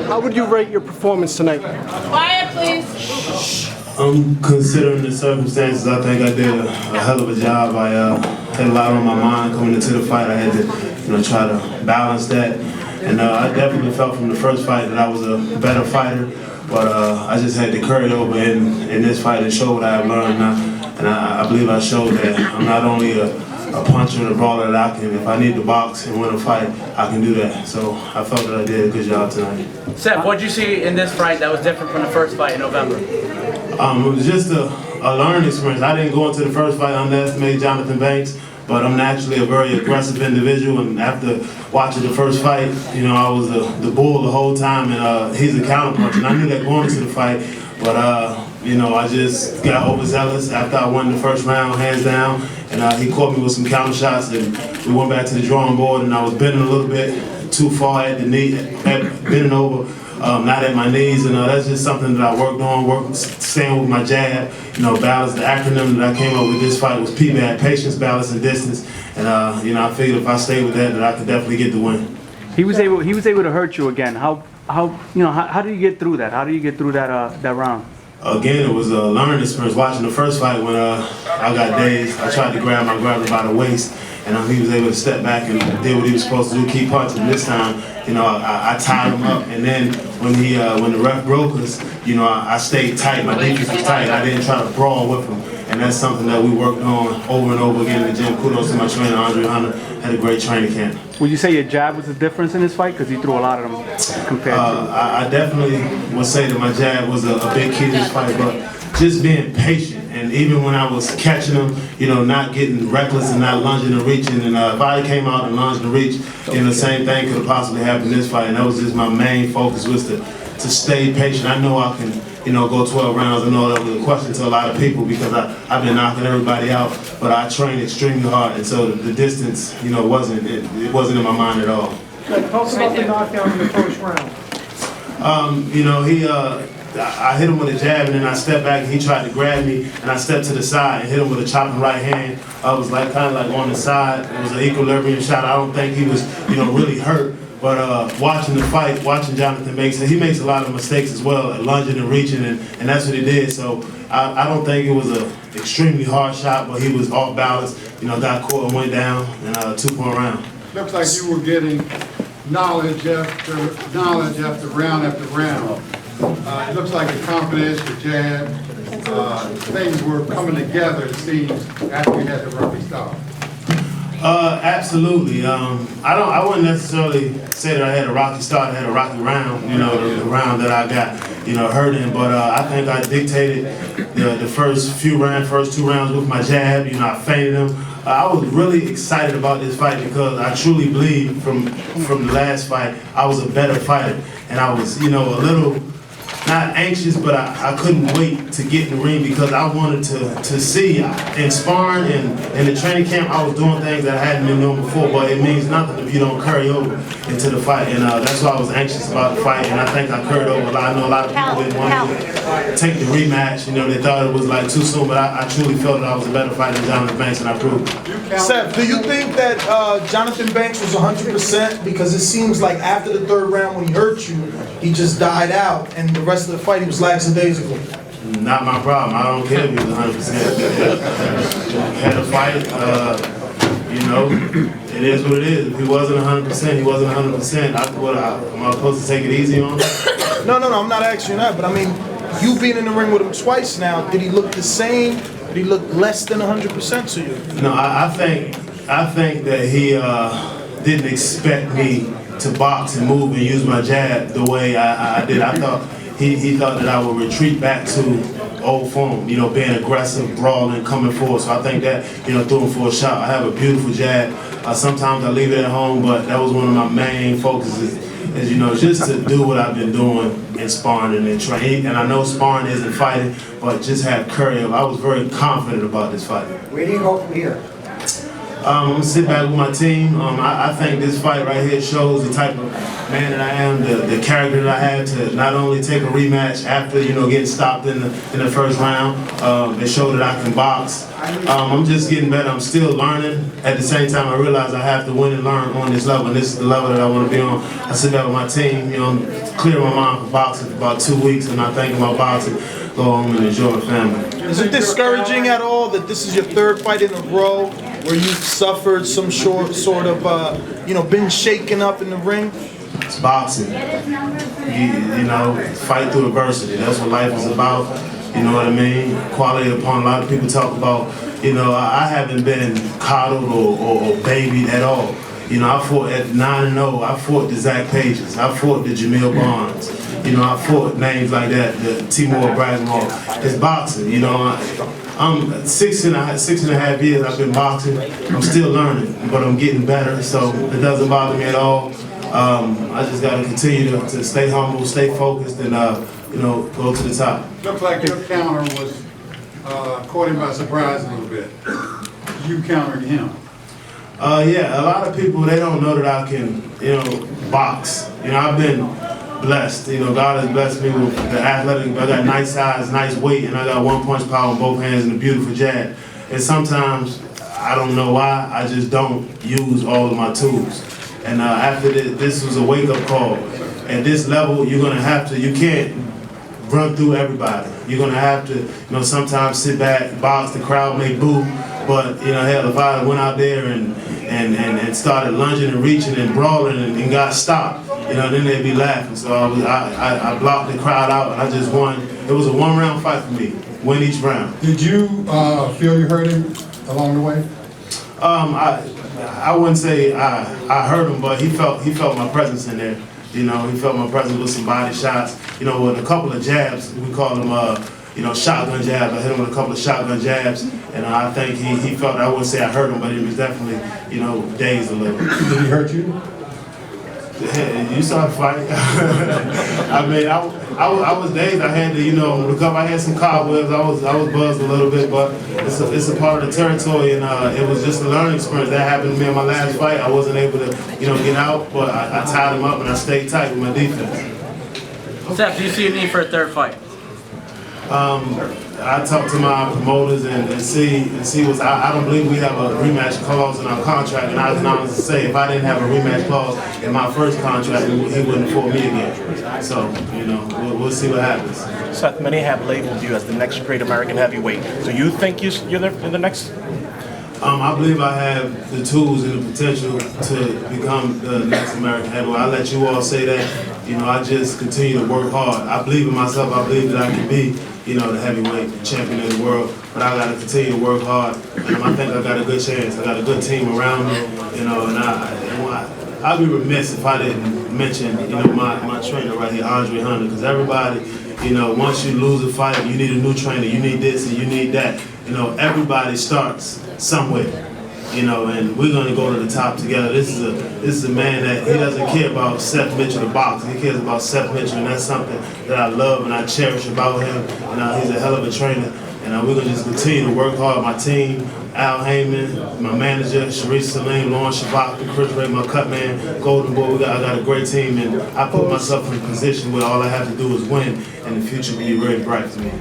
How would you rate your performance tonight? Quiet, please. Considering the circumstances, I think I did a hell of a job. I had a lot on my mind coming into the fight. I had to, try to balance that. And I definitely felt from the first fight that I was a better fighter. But I just had to carry over in this fight and show what I have learned now. And I believe I showed that I'm not only a puncher and a brawler, that I can, if I need to box and win a fight, I can do that. So I felt that I did a good job tonight. Seth, what did you see in this fight that was different from the first fight in November? It was just a learning experience. I didn't go into the first fight underestimate Johnathon Banks, but I'm naturally a very aggressive individual, and after watching the first fight, I was the bull the whole time, and he's a counterpuncher, and I knew that going into the fight, but I just got overzealous after I won the first round, hands down, and he caught me with some counter shots, and we went back to the drawing board, and I was bending a little bit too far at the knee, bending over. Not at my knees, and that's just something that I worked on, staying with my jab, balance. The acronym that I came up with this fight was PBAD, patience, balance, and distance, and I figured if I stayed with that I could definitely get the win. He was able to hurt you again. How do you get through that? How do you get through that round? Again, it was a learning experience. Watching the first fight when I got dazed, I tried to grab him by the waist, and he was able to step back and did what he was supposed to do, keep punching. This time, I tied him up, and then when the ref broke us, I stayed tight. My defense was tight. I didn't try to brawl with him, and that's something that we worked on over and over again in the gym. Kudos to my trainer, Adrien. Had a great training camp. Would you say your jab was the difference in this fight? Because he threw a lot of them compared to... I definitely would say that my jab was a big key to this fight, but just being patient. And even when I was catching him, not getting reckless and not lunging and reaching. And if I came out and lunged and reached, the same thing could have possibly happened in this fight. And that was just my main focus, was to stay patient. I know I can, go 12 rounds. I know that was a question to a lot of people because I've been knocking everybody out, but I trained extremely hard, and so the distance, it wasn't in my mind at all. Talk about the knockdown in the first round. I hit him with a jab, and then I stepped back, and he tried to grab me, and I stepped to the side and hit him with a chopping right hand. I was kind of like on the side. It was an equilibrium shot. I don't think he was, really hurt. But watching the fight, watching Johnathon Banks, he makes a lot of mistakes as well at lunging and reaching, and that's what he did. So I don't think it was an extremely hard shot, but he was off balance. Got caught and went down in a 2-point round. Looks like you were getting knowledge after round after round. It looks like the confidence, the jab, things were coming together, it seems, after we had the rocky start. Absolutely. I wouldn't necessarily say that I had a rocky start. I had a rocky round. The round that I got, hurt in. But I think I dictated the first two rounds with my jab. I feinted him. I was really excited about this fight because I truly believe from the last fight I was a better fighter, and I was, a little. Not anxious, but I couldn't wait to get in the ring because I wanted to see in sparring and in the training camp I was doing things that I hadn't been doing before, but it means nothing if you don't carry over into the fight, and that's why I was anxious about the fight, and I think I carried over a lot. I know a lot of people didn't want to take the rematch, they thought it was like too soon, but I truly felt that I was a better fighter than Johnathon Banks, and I proved it. Seth, do you think that Johnathon Banks was 100%? Because it seems like after the third round when he hurt you, he just died out, and the rest of the fight he was lackadaisical. Not my problem. I don't care if he was 100%. Had a fight, it is what it is. If he wasn't 100%, he wasn't 100%. Am I supposed to take it easy on him? No, I'm not asking you that, but I mean, you being in the ring with him twice now, did he look the same? Did he look less than 100% to you? No, I think that he didn't expect me to box and move and use my jab the way I did. I thought he thought that I would retreat back to old form, being aggressive, brawling, coming forward. So I think that, threw him for a shot. I have a beautiful jab. Sometimes I leave it at home, but that was one of my main focuses, is just to do what I've been doing in sparring and in training. And I know sparring isn't fighting, but just have courage. I was very confident about this fight. Where do you go from here? I'm gonna sit back with my team. I think this fight right here shows the type of man that I am, the character that I have to not only take a rematch after getting stopped in the first round. It showed that I can box. I'm just getting better. I'm still learning. At the same time, I realize I have to win and learn on this level, and this is the level that I want to be on. I sit back with my team. I'm clearing my mind for boxing for about 2 weeks, and I'm thinking about boxing. Go home and enjoy my family. Is it discouraging at all that this is your third fight in a row where you've suffered some sort of, been shaken up in the ring? It's boxing. Fight through adversity. That's what life is about. You know what I mean? Quality upon a lot of people talk about, I haven't been coddled or babied at all. I fought at 9-0. I fought the Zach Pages. I fought the Jamil Barnes. I fought names like that, the Timur Bragmore. It's boxing. I'm 6.5 years I've been boxing. I'm still learning, but I'm getting better, so it doesn't bother me at all. I just got to continue to stay humble, stay focused, and go to the top. Looked like your counter was caught him by surprise a little bit. You countering him. Yeah, a lot of people, they don't know that I can, box. I've been blessed. God has blessed me with the athletic. I got nice size, nice weight, and I got one punch power in both hands and a beautiful jab. And sometimes, I don't know why, I just don't use all of my tools. And after this was a wake-up call. At this level, you're going to have to, you can't run through everybody. You're going to have to, sometimes sit back, box, the crowd may boo, but, hell, if I went out there and started lunging and reaching and brawling and got stopped, then they'd be laughing. So I blocked the crowd out and I just won. It was a one-round fight for me, win each round. Did you feel you hurt him along the way? I wouldn't say I hurt him, but he felt my presence in there. He felt my presence with some body shots. With a couple of jabs, we call them, shotgun jabs. I hit him with a couple of shotgun jabs, and I think he felt. I wouldn't say I hurt him, but he was definitely, dazed a little. Did he hurt you? You saw the fight. I mean, I was dazed. I had to, recover. I had some cobwebs. I was buzzed a little bit, but it's a part of the territory, and it was just a learning experience. That happened to me in my last fight. I wasn't able to, get out, but I tied him up and I stayed tight with my defense. Seth, do you see a need for a third fight? I talked to my promoters and see what's. I don't believe we have a rematch clause in our contract, and I was honest to say if I didn't have a rematch clause in my first contract, he wouldn't fight me again. So we'll see what happens. Seth, many have labeled you as the next great American heavyweight. So you think you're the next? I believe I have the tools and the potential to become the next American heavyweight. I'll let you all say that. I just continue to work hard. I believe in myself. I believe that I can be, the heavyweight champion of the world. But I got to continue to work hard. And I think I got a good chance. I got a good team around me, and I'd be remiss if I didn't mention, my trainer right here, Adrien, because everybody, once you lose a fight, you need a new trainer. You need this and you need that. Everybody starts somewhere. And we're gonna go to the top together. This is a man that he doesn't care about Seth Mitchell the boxer. He cares about Seth Mitchell, and that's something that I love and I cherish about him. And he's a hell of a trainer. And we're gonna just continue to work hard. My team, Al Heyman, my manager, Sharice Salim, Lawrence Shabak, Chris Ray, my cut man, Golden Boy. I got a great team, and I put myself in a position where all I have to do is win, and the future will be very bright for me.